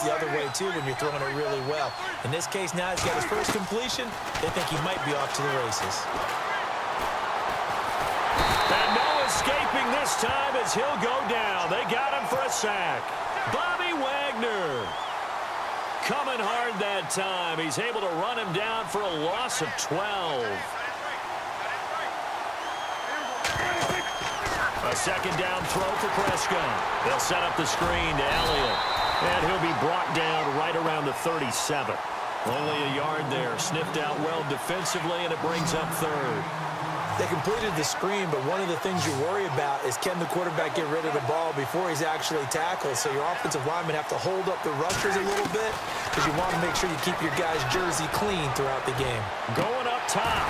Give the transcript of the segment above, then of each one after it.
the other way, too, when you're throwing it really well. In this case, now he's got his first completion. They think he might be off to the races. And no escaping this time as he'll go down. They got him for a sack. Bobby Wagner coming hard that time. He's able to run him down for a loss of 12. A second down throw for Prescott. They'll set up the screen to Elliott. And he'll be brought down right around the 37. Only a yard there. Sniffed out well defensively, and it brings up third. They completed the screen, but one of the things you worry about is can the quarterback get rid of the ball before he's actually tackled. So your offensive linemen have to hold up the rushers a little bit because you want to make sure you keep your guy's jersey clean throughout the game. Going up top.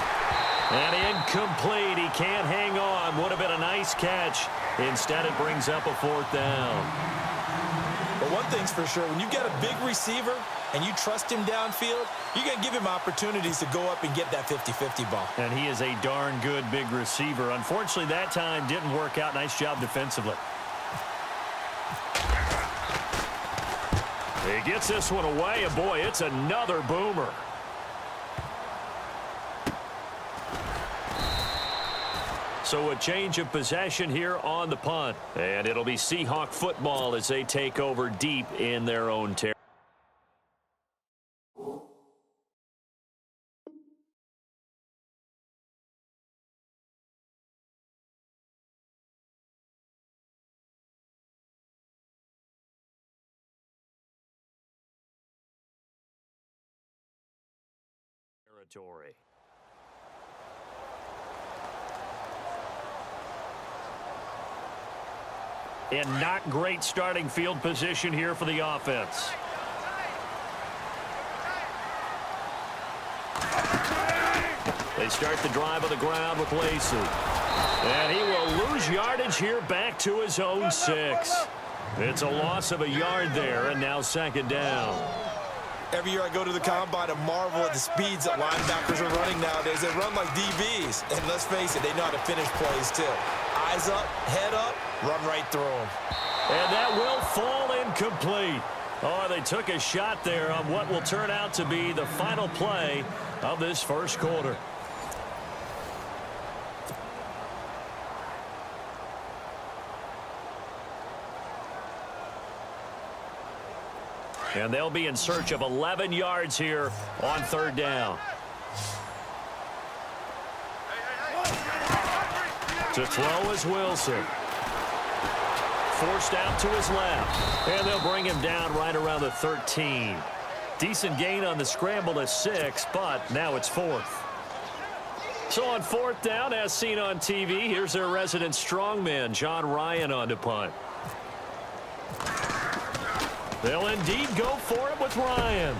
And incomplete. He can't hang on. Would have been a nice catch. Instead, it brings up a fourth down. But one thing's for sure, when you've got a big receiver and you trust him downfield, you're going to give him opportunities to go up and get that 50-50 ball. And he is a darn good big receiver. Unfortunately, that time didn't work out. Nice job defensively. He gets this one away, and boy, it's another boomer. So a change of possession here on the punt. And it'll be Seahawk football as they take over deep in their own territory. And not great starting field position here for the offense. They start the drive on the ground with Lacey. And he will lose yardage here back to his own 6. It's a loss of a yard there, and now second down. Every year I go to the combine and marvel at the speeds that linebackers are running nowadays. They run like DBs. And let's face it, they know how to finish plays too. Eyes up, head up, run right through them. And that will fall incomplete. Oh, they took a shot there on what will turn out to be the final play of this first quarter. And they'll be in search of 11 yards here on third down. To throw is Wilson. Forced out to his left. And they'll bring him down right around the 13. Decent gain on the scramble to 6, but now it's 4th. So on 4th down, as seen on TV, here's their resident strongman, John Ryan, on to punt. They'll indeed go for it with Ryan.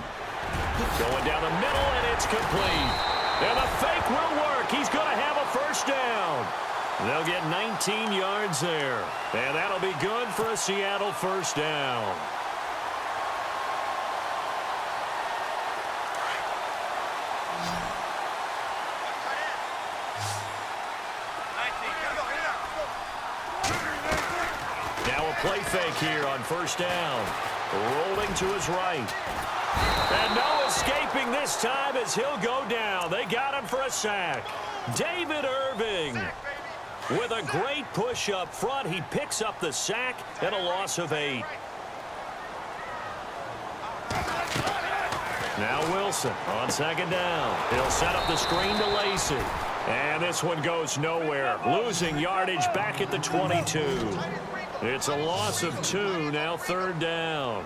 Going down the middle, and it's complete. And the fake will work. He's going to have a first down. They'll get 19 yards there. And that'll be good for a Seattle first down. Now a play fake here on first down. Rolling to his right. And no escaping this time as he'll go down. They got him for a sack. David Irving with a great push up front. He picks up the sack and a loss of 8. Now Wilson on second down. He'll set up the screen to Lacey. And this one goes nowhere. Losing yardage back at the 22. It's a loss of 2, now third down.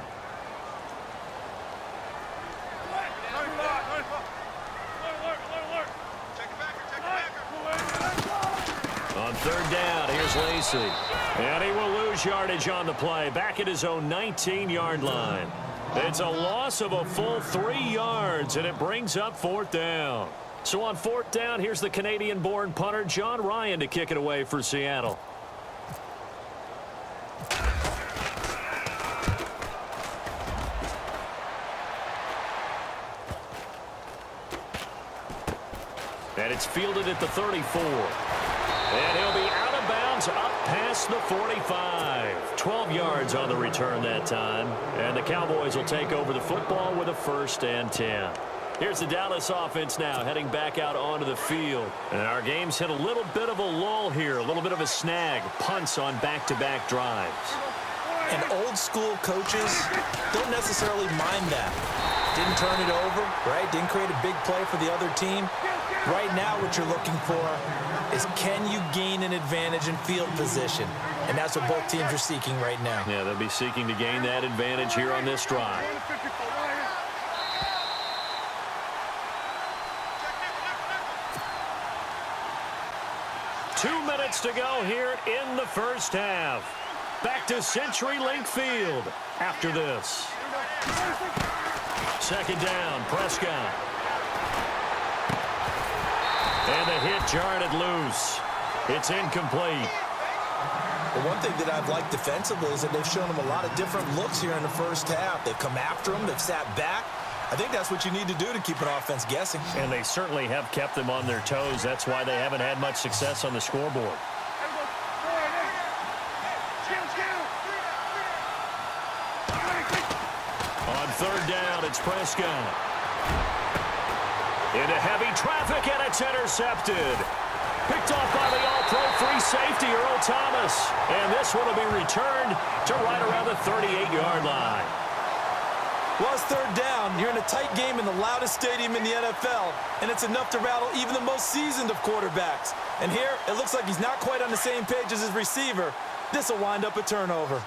On third down, here's Lacey. And he will lose yardage on the play, back at his own 19-yard line. It's a loss of a full 3 yards, and it brings up 4th down. So on 4th down, here's the Canadian-born punter, John Ryan, to kick it away for Seattle. And it's fielded at the 34. And he'll be out of bounds up past the 45. 12 yards on the return that time. And the Cowboys will take over the football with a 1st and 10. Here's the Dallas offense now heading back out onto the field. And our game's hit a little bit of a lull here, a little bit of a snag. Punts on back-to-back drives. And old-school coaches don't necessarily mind that. Didn't turn it over, right? Didn't create a big play for the other team. Right now what you're looking for is, can you gain an advantage in field position? And that's what both teams are seeking right now. Yeah, they'll be seeking to gain that advantage here on this drive. Two minutes to go here in the first half. Back to CenturyLink Field after this. 2nd down, Prescott. And the hit jarred it loose. It's incomplete. The one thing that I've liked defensively is that they've shown them a lot of different looks here in the first half. They've come after them. They've sat back. I think that's what you need to do to keep an offense guessing. And they certainly have kept them on their toes. That's why they haven't had much success on the scoreboard. On 3rd down, it's Prescott. Into heavy traffic, and it's intercepted. Picked off by the all-pro free safety, Earl Thomas. And this one will be returned to right around the 38-yard line. Well, it's 3rd down. You're in a tight game in the loudest stadium in the NFL, and it's enough to rattle even the most seasoned of quarterbacks. And here, it looks like he's not quite on the same page as his receiver. This will wind up a turnover.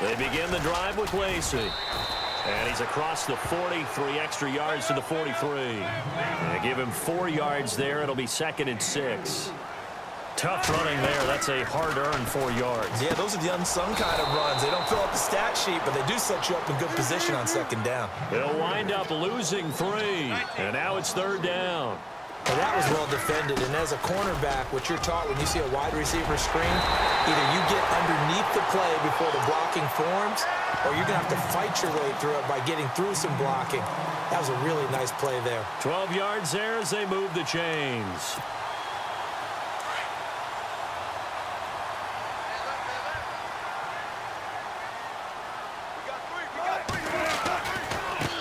They begin the drive with Lacey. And he's across the 40, 3 extra yards to the 43. They give him 4 yards there. It'll be 2nd and 6. Tough running there. That's a hard-earned 4 yards. Yeah, those are the unsung kind of runs. They don't fill up the stat sheet, but they do set you up in good position on 2nd down. They'll wind up losing 3. And now it's 3rd down. Well, that was well defended, and as a cornerback, what you're taught when you see a wide receiver screen, either you get underneath the play before the blocking forms, or you're going to have to fight your way through it by getting through some blocking. That was a really nice play there. 12 yards there as they move the chains.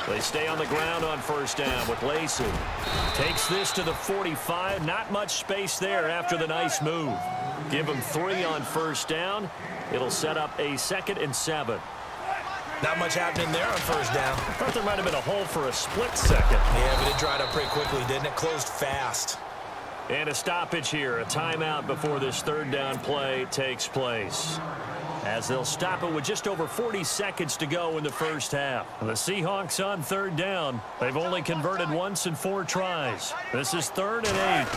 They stay on the ground on 1st down with Lacey. Takes this to the 45. Not much space there after the nice move. Give him 3 on 1st down. It'll set up a 2nd and 7. Not much happening there on 1st down. I thought there might have been a hole for a split second. Yeah, but it dried up pretty quickly, didn't it? Closed fast. And a stoppage here. A timeout before this 3rd down play takes place, as they'll stop it with just over 40 seconds to go in the first half. The Seahawks on 3rd down. They've only converted once in 4 tries. This is 3rd and 8.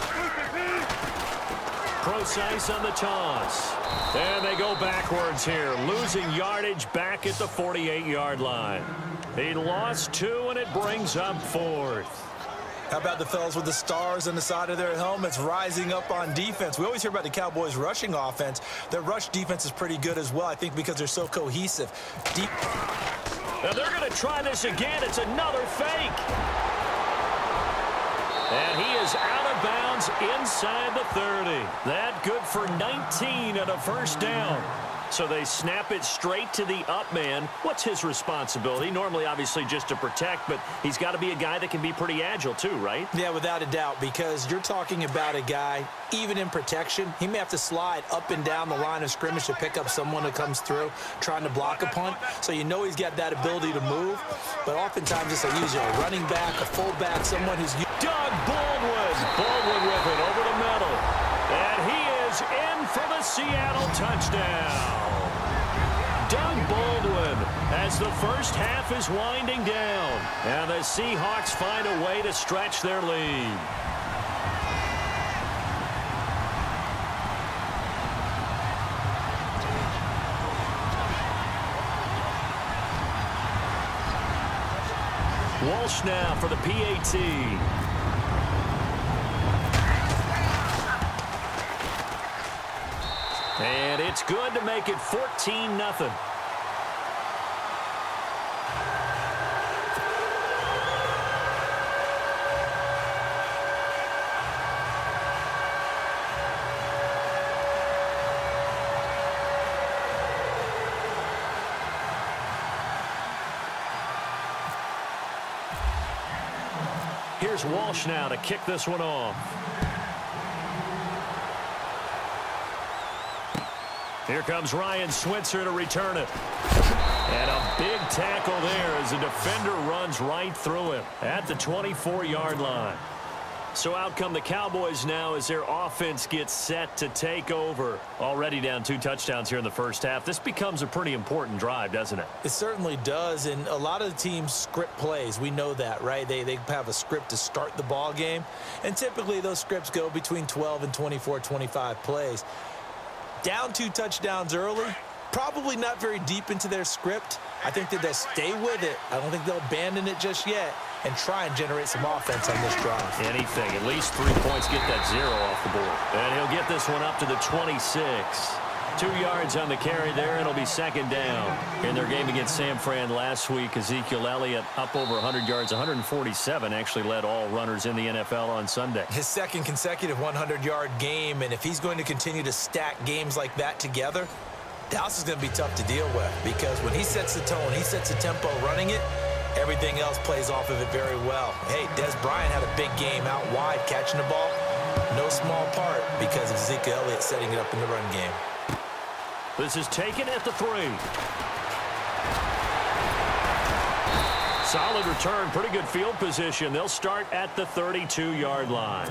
Precise on the toss. And they go backwards here, losing yardage back at the 48-yard line. He lost 2, and it brings up 4th. How about the fellas with the stars on the side of their helmets rising up on defense? We always hear about the Cowboys' rushing offense. Their rush defense is pretty good as well, I think, because they're so cohesive. Now they're going to try this again. It's another fake. And he is out of bounds inside the 30. That good for 19 and a 1st down. So they snap it straight to the up man. What's his responsibility? Normally, obviously, just to protect, but he's got to be a guy that can be pretty agile too, right? Yeah, without a doubt, because you're talking about a guy, even in protection, he may have to slide up and down the line of scrimmage to pick up someone that comes through trying to block a punt. So you know he's got that ability to move, but oftentimes it's a user, a running back, a fullback, someone who's... Doug Baldwin. Baldwin with it over the middle. And he is in for the Seattle touchdown. Doug Baldwin as the first half is winding down. And the Seahawks find a way to stretch their lead. Walsh now for the PAT. And it's good to make it 14-0. Here's Walsh now to kick this one off. Here comes Ryan Switzer to return it. And a big tackle there as the defender runs right through him at the 24-yard line. So out come the Cowboys now as their offense gets set to take over. Already down 2 touchdowns here in the first half. This becomes a pretty important drive, doesn't it? It certainly does, and a lot of the teams script plays. We know that, right? They have a script to start the ball game, and typically those scripts go between 12 and 24, 25 plays. Down 2 touchdowns early, probably not very deep into their script. I think that they'll stay with it. I don't think they'll abandon it just yet and try and generate some offense on this drive. Anything. At least 3 points, get that 0 off the board. And he'll get this one up to the 26. 2 yards on the carry there. It'll be second down. In their game against San Fran last week, Ezekiel Elliott up over 100 yards, 147, actually led all runners in the NFL on Sunday. His second consecutive 100-yard game, and if he's going to continue to stack games like that together, Dallas is going to be tough to deal with because when he sets the tone, he sets the tempo running it, everything else plays off of it very well. Hey, Des Bryant had a big game out wide catching the ball. No small part because of Ezekiel Elliott setting it up in the run game. This is taken at the 3. Solid return, pretty good field position. They'll start at the 32-yard line.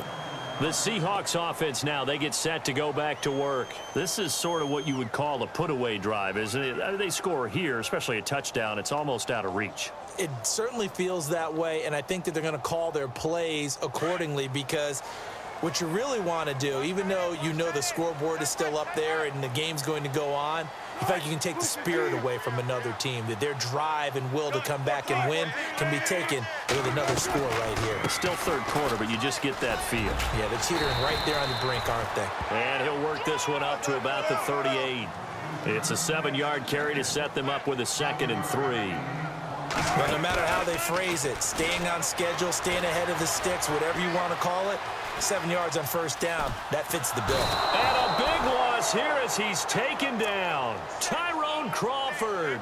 The Seahawks offense now, they get set to go back to work. This is sort of what you would call a put-away drive, isn't it? They score here, especially a touchdown. It's almost out of reach. It certainly feels that way, and I think that they're going to call their plays accordingly because what you really want to do, even though you know the scoreboard is still up there and the game's going to go on, in fact, you can take the spirit away from another team, that their drive and will to come back and win can be taken with another score right here. It's still third quarter, but you just get that feel. Yeah, they're teetering right there on the brink, aren't they? And he'll work this one up to about the 38. It's a 7-yard carry to set them up with a 2nd and 3. But no matter how they phrase it, staying on schedule, staying ahead of the sticks, whatever you want to call it, 7 yards on first down, that fits the bill. And a big loss here as he's taken down. Tyrone Crawford.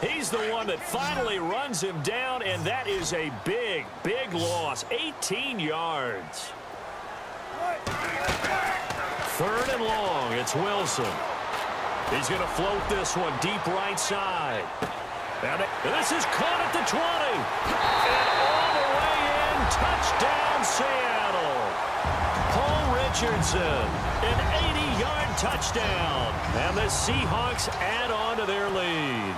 He's the one that finally runs him down, and that is a big, big loss. 18 yards. 3rd and long. It's Wilson. He's going to float this one deep right side. And this is caught at the 20. And all the way in. Touchdown, Seattle. Paul Richardson, an 80-yard touchdown. And the Seahawks add on to their lead.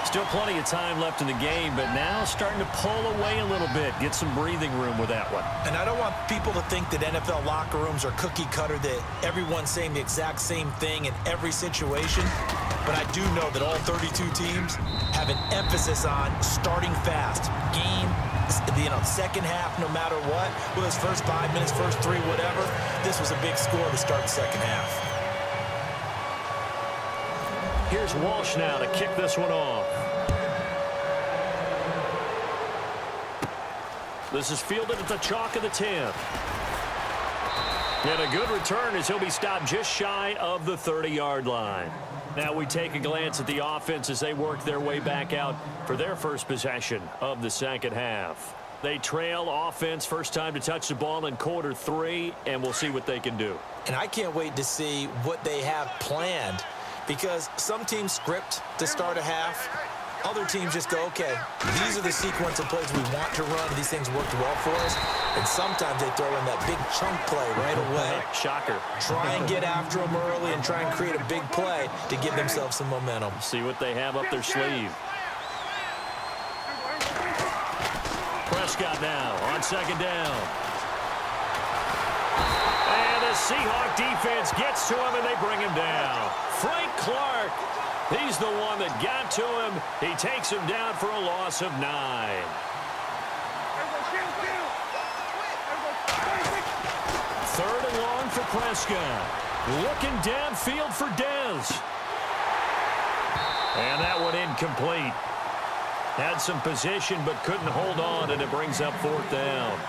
Still plenty of time left in the game, but now starting to pull away a little bit. Get some breathing room with that one. And I don't want people to think that NFL locker rooms are cookie cutter, that everyone's saying the exact same thing in every situation. But I do know that all 32 teams have an emphasis on starting fast. Game, second half, no matter what. Whether it's first 5 minutes, first 3, whatever. This was a big score to start the second half. Here's Walsh now to kick this one off. This is fielded at the chalk of the 10. And a good return as he'll be stopped just shy of the 30-yard line. Now we take a glance at the offense as they work their way back out for their first possession of the second half. They trail offense, first time to touch the ball in quarter 3, and we'll see what they can do. And I can't wait to see what they have planned, because some teams script to start a half. Other teams just go, okay, these are the sequence of plays we want to run. These things worked well for us. And sometimes they throw in that big chunk play right away. Shocker. Try and get after them early and try and create a big play to give themselves some momentum. See what they have up their sleeve. Prescott now on second down. And the Seahawk defense gets to him and they bring him down. Frank Clark. He's the one that got to him. He takes him down for a loss of 9. 3rd and long for Prescott. Looking downfield for Dez. And that one incomplete. Had some position but couldn't hold on, and it brings up 4th down.